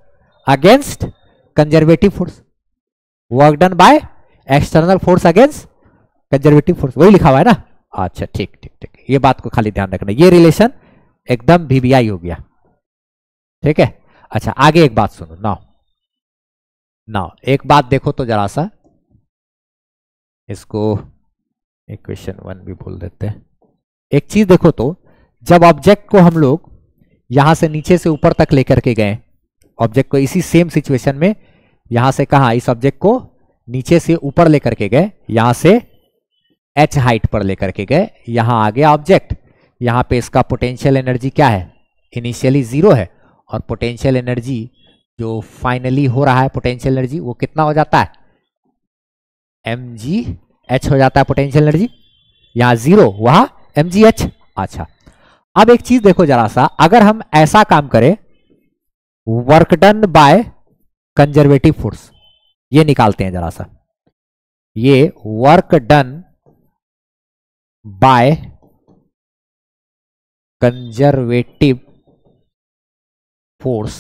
against conservative force, work done by external force against conservative force, वही लिखा हुआ है ना। अच्छा, ठीक ठीक ठीक, ये बात को खाली ध्यान रखना, ये रिलेशन एकदम VBI हो गया, ठीक है। अच्छा, आगे एक बात सुनो, नाउ एक बात देखो तो जरा सा, इसको इक्वेशन 1 भी बोल देते हैं। एक चीज देखो तो, जब ऑब्जेक्ट को हम लोग यहां से नीचे से ऊपर तक लेकर के गए, ऑब्जेक्ट को इसी सेम सिचुएशन में यहां से कहा इस ऑब्जेक्ट को नीचे से ऊपर लेकर के गए, यहां से h हाइट पर लेकर के गए, यहां आ गया ऑब्जेक्ट, यहां पे इसका पोटेंशियल एनर्जी क्या है इनिशियली 0 है, और पोटेंशियल एनर्जी जो फाइनली हो रहा है पोटेंशियल एनर्जी वो कितना हो जाता है mgh हो जाता है पोटेंशियल एनर्जी, यहां 0 वहां mgh। अच्छा, अब एक चीज देखो जरा सा, अगर हम ऐसा काम करें work done by conservative force, ये निकालते हैं जरा सा, ये work done by conservative force,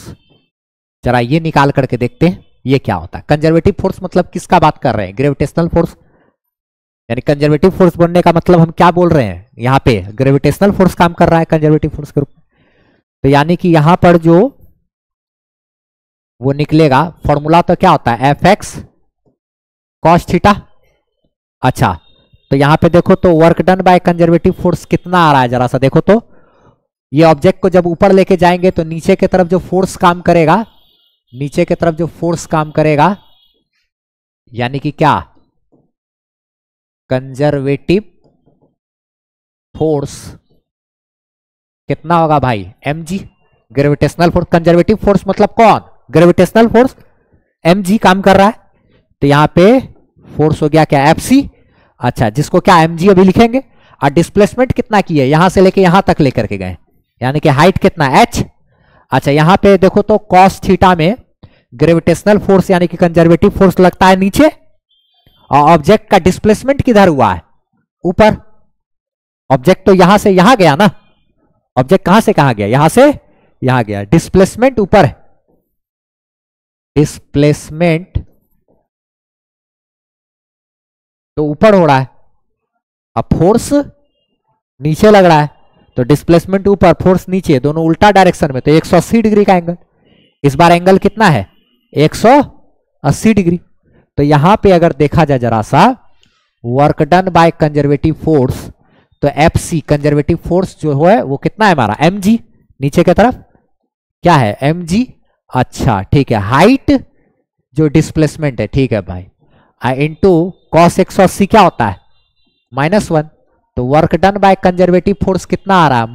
जरा ये निकाल करके देखते हैं ये क्या होता है। कंजर्वेटिव फोर्स मतलब किसका बात कर रहे हैं ग्रेविटेशनल फोर्स, यानी कंजर्वेटिव फोर्स बनने का मतलब हम क्या बोल रहे हैं यहां पे ग्रेविटेशनल फोर्स काम कर रहा है कंजर्वेटिव फोर्स के रूप में। तो यानी कि यहां पर जो वो निकलेगा फॉर्मूला तो क्या होता है Fx cos थीटा। अच्छा, तो यहां पे देखो तो work done by conservative force कितना आ रहा है, जरा सा देखो तो, ये ऑब्जेक्ट को जब ऊपर लेके जाएंगे तो नीचे की तरफ जो फोर्स काम करेगा, नीचे की तरफ जो फोर्स काम करेगा यानी कि क्या कंजर्वेटिव फोर्स कितना होगा भाई mg, gravitational force, conservative force मतलब कौन ग्रेविटेशनल फोर्स, mg काम कर रहा है, तो यहां पे फोर्स हो गया क्या Fc। अच्छा, जिसको क्या mg अभी लिखेंगे, और डिस्प्लेसमेंट कितना की है यहां से लेके यहां तक लेकर के गए, यानी कि हाइट कितना h। अच्छा यहां पे देखो तो cos थीटा में ग्रेविटेशनल फोर्स यानी कि कंजर्वेटिव फोर्स लगता है नीचे, और ऑब्जेक्ट का डिस्प्लेसमेंट किधर हुआ है, ऊपर। ऑब्जेक्ट तो यहां से यहां गया ना, ऑब्जेक्ट कहां से कहां गया, यहां से यहां गया, डिस्प्लेसमेंट ऊपर है, डिस्प्लेसमेंट तो ऊपर हो रहा है, अब फोर्स नीचे लग रहा है, तो डिस्प्लेसमेंट ऊपर फोर्स नीचे, दोनों उल्टा डायरेक्शन में, तो 180 डिग्री का एंगल। इस बार एंगल कितना है, 180 डिग्री। तो यहां पे अगर देखा जाए जरा सा, work done by conservative force, तो एफसी कंजर्वेटिव फोर्स जो है वो कितना है हमारा, mg, नीचे की तरफ क्या है mg। अच्छा ठीक है, हाइट जो डिस्प्लेसमेंट है, ठीक है भाई, इंटू कॉस 180 क्या होता है, -1। तो work done by conservative force कितना आ रहा है,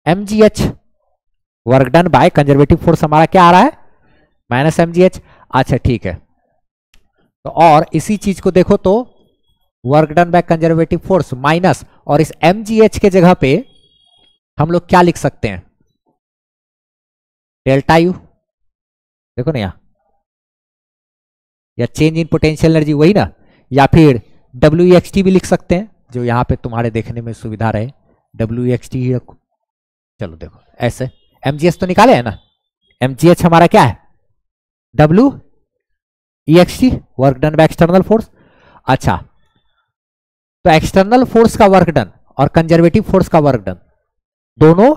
-mgh। Work done by conservative force हमारा क्या आ रहा है, -mgh। अच्छा ठीक है, तो और इसी चीज को देखो तो work done by conservative force minus, और इस mgh के जगह पे हम लोग क्या लिख सकते हैं, डेल्टा यू, देखो ना यहाँ, या चेंज इन पोटेंशियल एनर्जी वही ना, या फिर WEXT भी लिख सकते हैं, जो यहाँ पे तुम्हारे देखने में सुविधा रहे, WEXT ही रखो। चलो देखो ऐसे, mgh तो निकाले है ना, mgh हमारा क्या है, WEXT, work done by external force. अच्छा तो एक्सटर्नल फोर्स का वर्क डन और कंजर्वेटिव फोर्स का वर्क डन, दोनों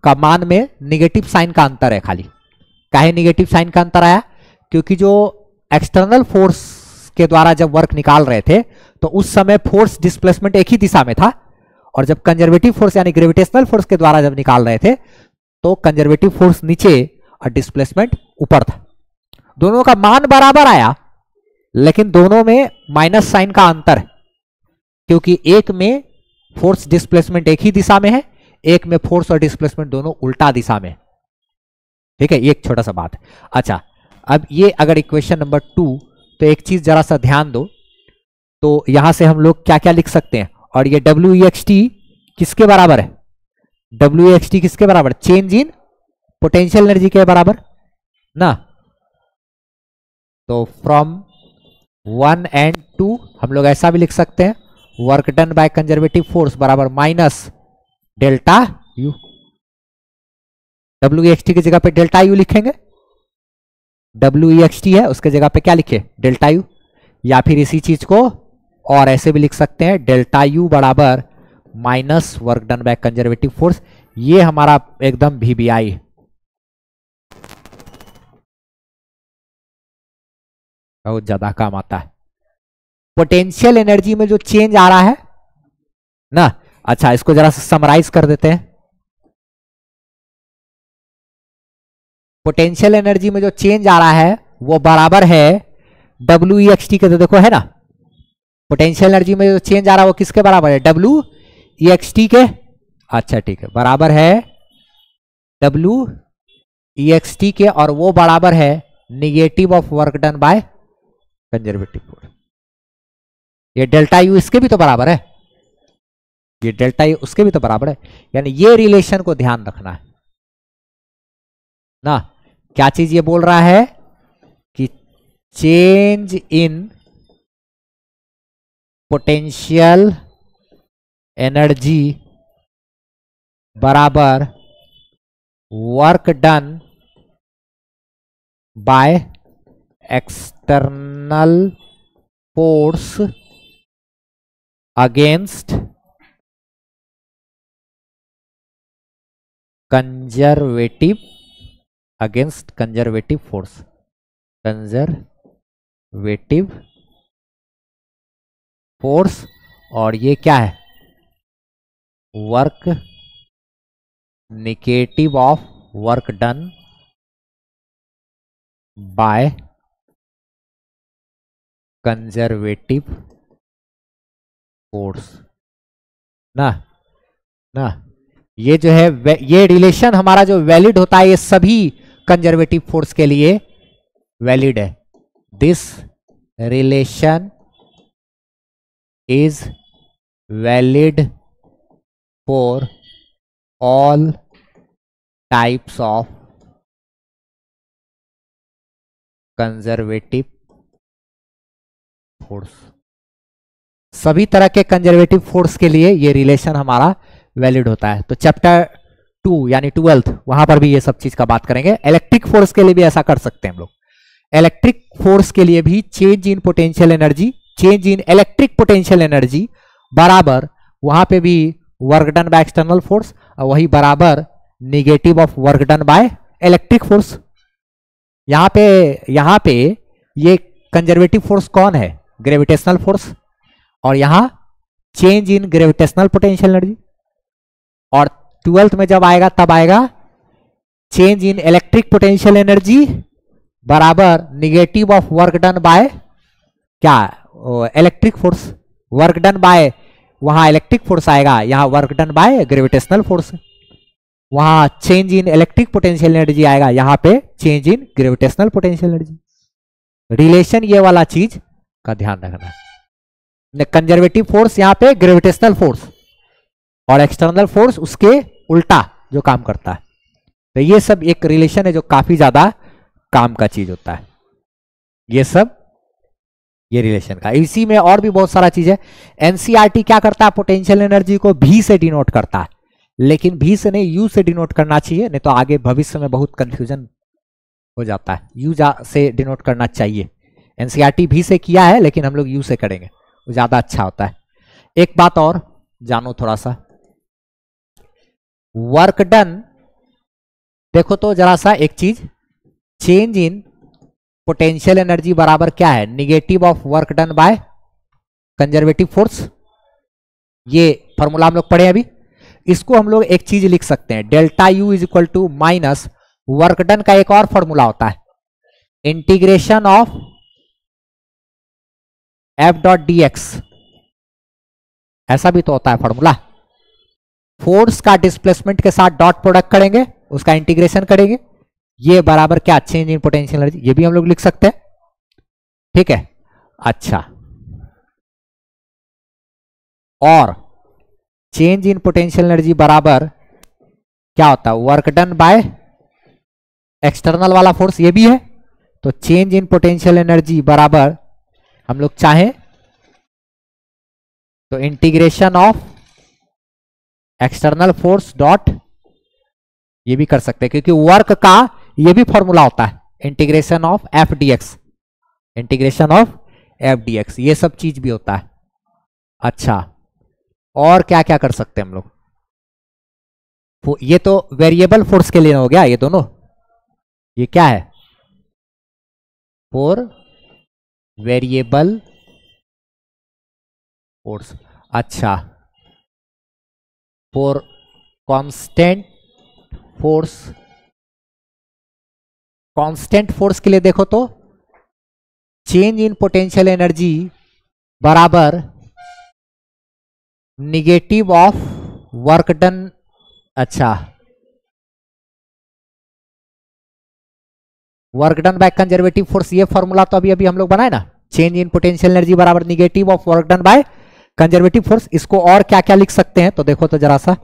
का मान में निगेटिव साइन का अंतर है खाली। काहे निगेटिव साइन का अंतर आया, क्योंकि जो एक्सटर्नल फोर्स के द्वारा जब वर्क निकाल रहे थे तो उस समय फोर्स डिस्प्लेसमेंट एक ही दिशा में था, और जब कंजर्वेटिव फोर्स यानी ग्रेविटेशनल फोर्स के द्वारा जब निकाल रहे थे तो कंजर्वेटिव फोर्स नीचे और डिस्प्लेसमेंट ऊपर था। दोनों का मान बराबर आया, लेकिन दोनों में माइनस साइन का अंतर है, क्योंकि एक में फोर्स डिस्प्लेसमेंट एक ही दिशा में है, एक में फोर्स और डिस्प्लेसमेंट दोनों उल्टा दिशा में। ठीक है, ये एक छोटा सा बात है। अच्छा अब ये अगर इक्वेशन नंबर 2, तो एक चीज जरा सा ध्यान दो, तो यहां से हम लोग क्या क्या लिख सकते हैं, और ये WEXT किसके बराबर है, WEXT किसके बराबर, चेंज इन पोटेंशियल एनर्जी के बराबर ना। तो फ्रॉम 1 and 2 हम लोग ऐसा भी लिख सकते हैं, work done by conservative force बराबर माइनस डेल्टा यू। WEXT की जगह पे डेल्टा यू लिखेंगे, WEXT है उसके जगह पे क्या लिखे, डेल्टा यू। या फिर इसी चीज को और ऐसे भी लिख सकते हैं, डेल्टा यू बराबर minus work done by conservative force. ये हमारा एकदम VBI है, बहुत ज्यादा काम आता है। पोटेंशियल एनर्जी में जो चेंज आ रहा है ना, अच्छा इसको जरा समराइज कर देते हैं। पोटेंशियल एनर्जी में जो चेंज आ रहा है वो बराबर है WEXT के, तो देखो है ना, पोटेंशियल एनर्जी में जो चेंज आ रहा है वो किसके बराबर है, WEXT के। अच्छा ठीक है, बराबर है WEXT के, और वो बराबर है negative of work done by conservative force. ये डेल्टा यू इसके भी तो बराबर है, ये डेल्टा यू उसके भी तो बराबर है, यानी ये रिलेशन को ध्यान रखना है ना। क्या चीज ये बोल रहा है कि चेंज इन पोटेंशियल एनर्जी बराबर work done by external force against conservative, against conservative force, conservative force. और ये क्या है, work negative of work done by conservative force ना। ना ये जो है ये रिलेशन हमारा जो वैलिड होता है, ये सभी कंजर्वेटिव फोर्स के लिए वैलिड है। This relation is valid for all types of conservative force, सभी तरह के कंजर्वेटिव फोर्स के लिए ये रिलेशन हमारा वैलिड होता है। तो चैप्टर 2 यानी 12th वहां पर भी ये सब चीज का बात करेंगे। इलेक्ट्रिक फोर्स के लिए भी ऐसा कर सकते हैं हम लोग। इलेक्ट्रिक फोर्स के लिए भी change in potential energy, change in electric potential energy बराबर वहां पे भी work done by external force, और वही बराबर negative of work done by electric force. यहां पे ये कंजर्वेटिव फोर्स कौन है? ग्रेविटेशनल फोर्स, और यहां change in gravitational potential energy. और 12th में जब आएगा तब आएगा change in electric potential energy बराबर negative of work done by क्या? Electric force. Work done by, वहां इलेक्ट्रिक फोर्स आएगा, यहां work done by gravitational force. वहां change in electric potential energy आएगा, यहां पे change in gravitational potential energy. Relation ये वाला चीज का ध्यान रखना है। कंजर्वेटिव फोर्स यहां पे ग्रेविटेशनल फोर्स, और एक्सटर्नल फोर्स उसके उल्टा जो काम करता है। तो ये सब एक रिलेशन है जो काफी ज्यादा काम का चीज होता है। ये सब ये रिलेशन का, इसी में और भी बहुत सारा चीज है। एनसीईआरटी क्या करता है? पोटेंशियल एनर्जी को भी से डिनोट करता है, लेकिन भी से नहीं, यू से डिनोट करना चाहिए, नहीं तो आगे भविष्य में बहुत कंफ्यूजन हो जाता है। यू से डिनोट करना चाहिए। एनसीईआरटी भी से किया है, लेकिन हम लोग यू से करेंगे, वो ज्यादा अच्छा होता है। एक बात और जानो थोड़ा सा, वर्क डन देखो तो जरा सा एक चीज, चेंज इन पोटेंशियल एनर्जी बराबर क्या है? Negative of work done by conservative force. ये फॉर्मूला हम लोग पढ़े अभी। इसको हम लोग एक चीज लिख सकते हैं, delta U is equal to minus work done का एक और फॉर्मूला होता है, integration of F dot D X. ऐसा भी तो होता है फॉर्मूला। फोर्स का डिस्प्लेसमेंट के साथ डॉट प्रोडक्ट करेंगे, उसका इंटीग्रेशन करेंगे, ये बराबर क्या? Change in potential energy. ये भी हम लोग लिख सकते हैं, ठीक है। अच्छा, और चेंज इन पोटेंशियल एनर्जी बराबर क्या होता है? वर्क डन बाय एक्सटर्नल वाला फोर्स, ये भी है। तो चेंज इन पोटेंशियल एनर्जी बराबर हम लोग चाहें तो integration of external force dot, ये भी कर सकते हैं, क्योंकि वर्क का ये भी फॉर्मूला होता है, integration of F D x, integration of F D x, ये सब चीज भी होता है। अच्छा, और क्या क्या कर सकते हैं हम लोग? ये तो वेरिएबल फोर्स के लिए हो गया, ये दोनों। ये क्या है? For variable force. अच्छा, for constant force, constant force के लिए देखो तो चेंज इन पोटेंशियल एनर्जी बराबर निगेटिव ऑफ वर्क डन। अच्छा, work done by conservative force, ये फॉर्मूला तो अभी अभी हम लोग बनाए ना, चेंज इन पोटेंशियल एनर्जी बराबर negative of work done by conservative force. इसको और क्या क्या लिख सकते हैं? तो देखो तो जरा सा,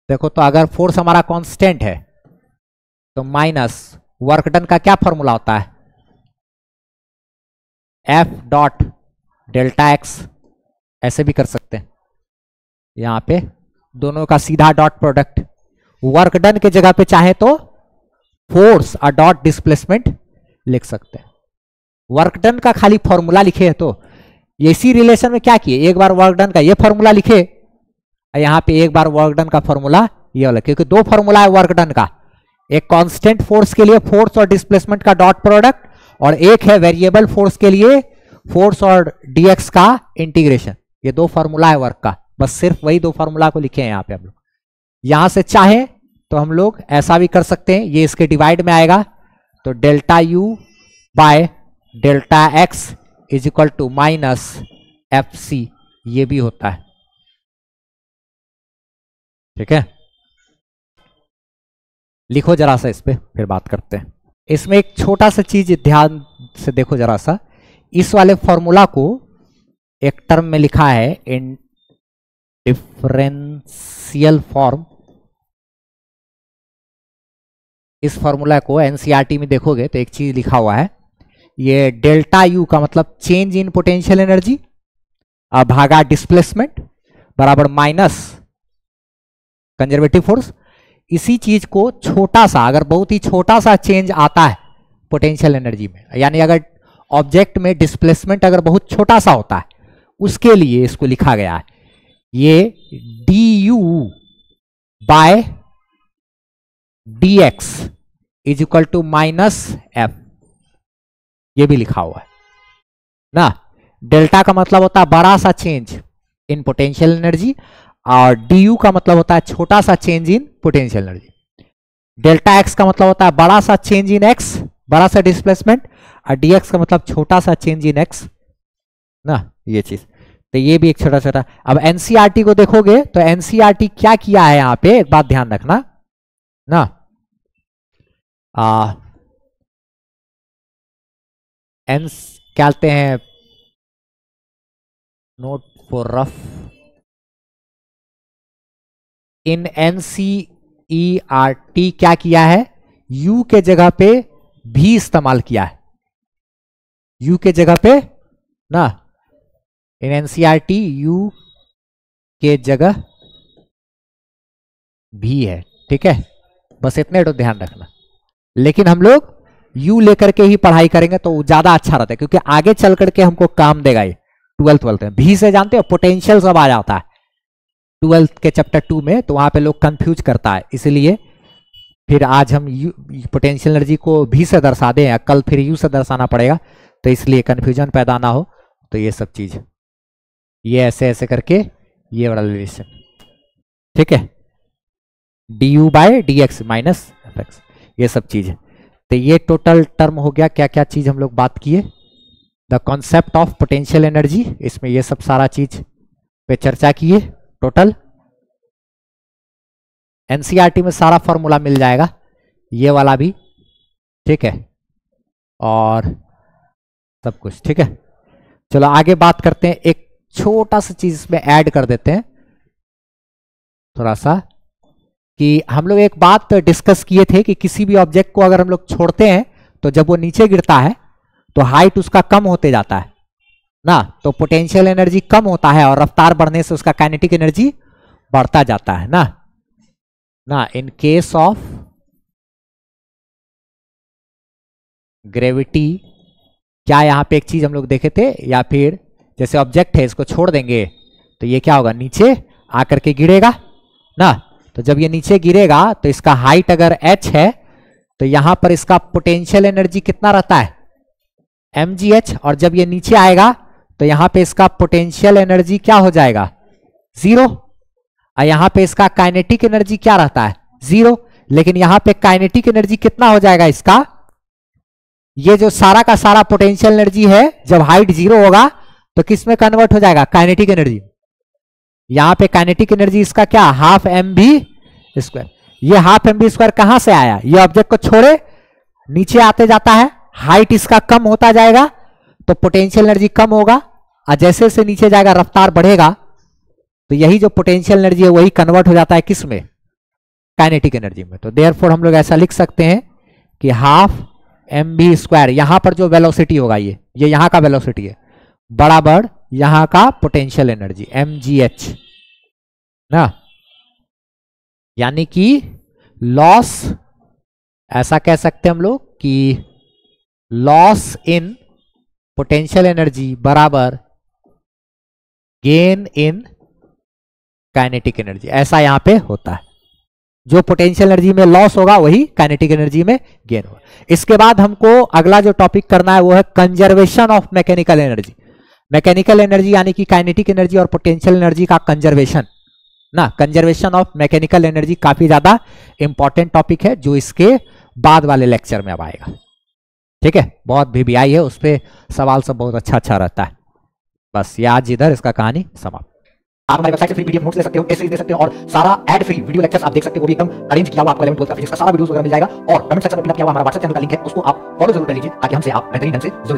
देखो तो अगर फोर्स हमारा कांस्टेंट है तो माइनस वर्क डन का क्या फॉर्मूला होता है? F dot delta x. ऐसे भी कर सकते हैं, यहां पे दोनों का सीधा डॉट प्रोडक्ट। वर्क डन के जगह पे चाहे तो फोर्स और डॉट डिस्प्लेसमेंट लिख सकते हैं। वर्क डन का खाली फॉर्मूला लिखे है तो इसी रिलेशन में क्या किए, एक बार वर्क डन का ये फॉर्मूला लिखे, यहां पे एक बार वर्क डन का फॉर्मूला ये वाला, क्योंकि दो फॉर्मूला है वर्क डन का, एक कांस्टेंट फोर्स के लिए फोर्स और डिस्प्लेसमेंट का डॉट प्रोडक्ट, और एक है वेरिएबल फोर्स के लिए फोर्स और डीएक्स का इंटीग्रेशन। ये दो फॉर्मूला है वर्क का, बस सिर्फ वही दो फॉर्मूला को लिखे हैं यहाँ पे हम लोग। यहां से चाहे तो हम लोग ऐसा भी कर सकते हैं, ये इसके डिवाइड में आएगा, तो delta U by delta X is equal to minus F C, ये भी होता है, ठीक है। लिखो जरा सा इस पे, फिर बात करते हैं। इसमें एक छोटा सा चीज ध्यान से देखो जरा सा, इस वाले फॉर्मूला को एक टर्म में लिखा है इन डिफरेंशियल फॉर्म, इस फॉर्मूला को एनसीईआरटी में देखोगे तो एक चीज लिखा हुआ है, ये डेल्टा यू का मतलब चेंज इन पोटेंशियल एनर्जी भागा डिस्प्लेसमेंट बराबर माइनस कंजर्वेटिव फोर्स। इसी चीज को छोटा सा, अगर बहुत ही छोटा सा चेंज आता है पोटेंशियल एनर्जी में, यानी अगर ऑब्जेक्ट में डिस्प्लेसमेंट अगर बहुत छोटा सा होता है, उसके लिए इसको लिखा गया है ये D U by D X is equal to minus F, ये भी लिखा हुआ है ना। डेल्टा का मतलब होता है बड़ा सा चेंज इन पोटेंशियल एनर्जी और डी यू का मतलब होता है छोटा सा change in potential energy. Delta x का मतलब होता है बड़ा सा चेंज इन एक्स, बड़ा सा डिस्प्लेसमेंट, और डी एक्स का मतलब छोटा सा चेंज इन एक्स ना, ये चीज। तो ये भी एक छोटा छोटा। अब एनसीईआरटी को देखोगे तो एनसीईआरटी क्या किया है यहां पे, एक बात ध्यान रखना ना, क्या कहते हैं, note for rough, in NCERT क्या किया है, यू के जगह पे भी इस्तेमाल किया है, यू के जगह पे ना, इन एनसीईआरटी यू के जगह भी है, ठीक है, बस इतने तो ध्यान रखना। लेकिन हम लोग यू लेकर के ही पढ़ाई करेंगे तो ज्यादा अच्छा रहता है, क्योंकि आगे चल करके हमको काम देगा ये 12th में। भी से जानते हो पोटेंशियल सब आ जाता है 12th के चैप्टर 2 में, तो वहां पे लोग कंफ्यूज करता है, इसलिए फिर आज हम पोटेंशियल एनर्जी को भी से दर्शा दें, या कल फिर यू से दर्शाना पड़ेगा, तो इसलिए कंफ्यूजन पैदा ना हो। तो ये सब चीज, ये ऐसे ऐसे करके ये वाला रिलेशन, ठीक है, D U by D X minus F X, ये सब चीज है। तो ये टोटल टर्म हो गया, क्या क्या चीज हम लोग बात किए, the concept of potential energy, इसमें ये सब सारा चीज पे चर्चा किए टोटल। एनसीईआरटी में सारा फॉर्मूला मिल जाएगा, ये वाला भी, ठीक है, और सब कुछ, ठीक है। चलो आगे बात करते हैं, एक छोटा सा चीज इसमें ऐड कर देते हैं थोड़ा सा, कि हम लोग एक बात डिस्कस किए थे कि किसी भी ऑब्जेक्ट को अगर हम लोग छोड़ते हैं तो जब वो नीचे गिरता है तो हाइट उसका कम होते जाता है ना, तो पोटेंशियल एनर्जी कम होता है और रफ्तार बढ़ने से उसका काइनेटिक एनर्जी बढ़ता जाता है ना। इन केस ऑफ ग्रेविटी, क्या यहां पे एक चीज हम लोग देखे थे, या फिर जैसे ऑब्जेक्ट है इसको छोड़ देंगे तो ये क्या होगा, नीचे आकर के गिरेगा ना। तो जब ये नीचे गिरेगा तो इसका हाइट अगर h है तो यहां पर इसका पोटेंशियल एनर्जी कितना रहता है, mgh, और जब ये नीचे आएगा तो यहां पे इसका पोटेंशियल एनर्जी क्या हो जाएगा, 0, और यहां पे इसका काइनेटिक एनर्जी क्या रहता है, 0। लेकिन यहां पे काइनेटिक एनर्जी कितना हो जाएगा इसका, ये जो सारा का सारा पोटेंशियल एनर्जी है जब हाइट 0 होगा तो किस में कन्वर्ट हो जाएगा, काइनेटिक एनर्जी। यहां पे काइनेटिक एनर्जी इसका क्या, हाफ एम बी स्क्वायर। ये हाफ एम बी स्क्वायर कहां से आया, ये ऑब्जेक्ट को छोड़े नीचे आते जाता है, हाइट इसका कम होता जाएगा तो पोटेंशियल एनर्जी कम होगा, और जैसे जैसे नीचे जाएगा रफ्तार बढ़ेगा, तो यही जो पोटेंशियल एनर्जी है वही कन्वर्ट हो जाता है किस में, काइनेटिक एनर्जी में। तो देयरफॉर हम लोग ऐसा लिख सकते हैं कि हाफ एम बी स्क्वायर, यहां पर जो वेलोसिटी होगा ये यहां का वेलोसिटी है, बराबर यहां का पोटेंशियल एनर्जी mgh ना, यानी कि लॉस, ऐसा कह सकते हैं हम लोग कि लॉस इन पोटेंशियल एनर्जी बराबर गेन इन काइनेटिक एनर्जी, ऐसा यहां पे होता है। जो पोटेंशियल एनर्जी में लॉस होगा वही काइनेटिक एनर्जी में गेन होगा। इसके बाद हमको अगला जो टॉपिक करना है वो है conservation of mechanical energy. Mechanical energy यानी कि काइनेटिक एनर्जी और पोटेंशियल एनर्जी का कंजर्वेशन ना, कंजर्वेशन ऑफ मैकेनिकल एनर्जी काफी ज्यादा इंपॉर्टेंट टॉपिक है, जो इसके बाद वाले लेक्चर में अब आएगा, ठीक है। बहुत VBI है, उस पर सवाल सब बहुत अच्छा अच्छा रहता है। बस ये आज इधर इसका कहानी समाप्त। आप हमारी वेबसाइट से फ्री पीडीएफ नोट्स ले सकते हो, टेस्ट सीरीज ले सकते हो, और सारा एड फ्री वीडियो लेक्चर्स आप देख सकते हो, वो भी एकदम अरेंज किया हुआ आपको 11th 12th का फिजिक्स का सारा वीडियोस वगैरह मिल जाएगा। और कमेंट सेक्शन में पिन अप किया हुआ हमारा व्हाट्सएप चैनल का लिंक है, उसको आप फॉलो जरूर कर लीजिए ताकि हमसे आप बेहतरीन ढंग से जुड़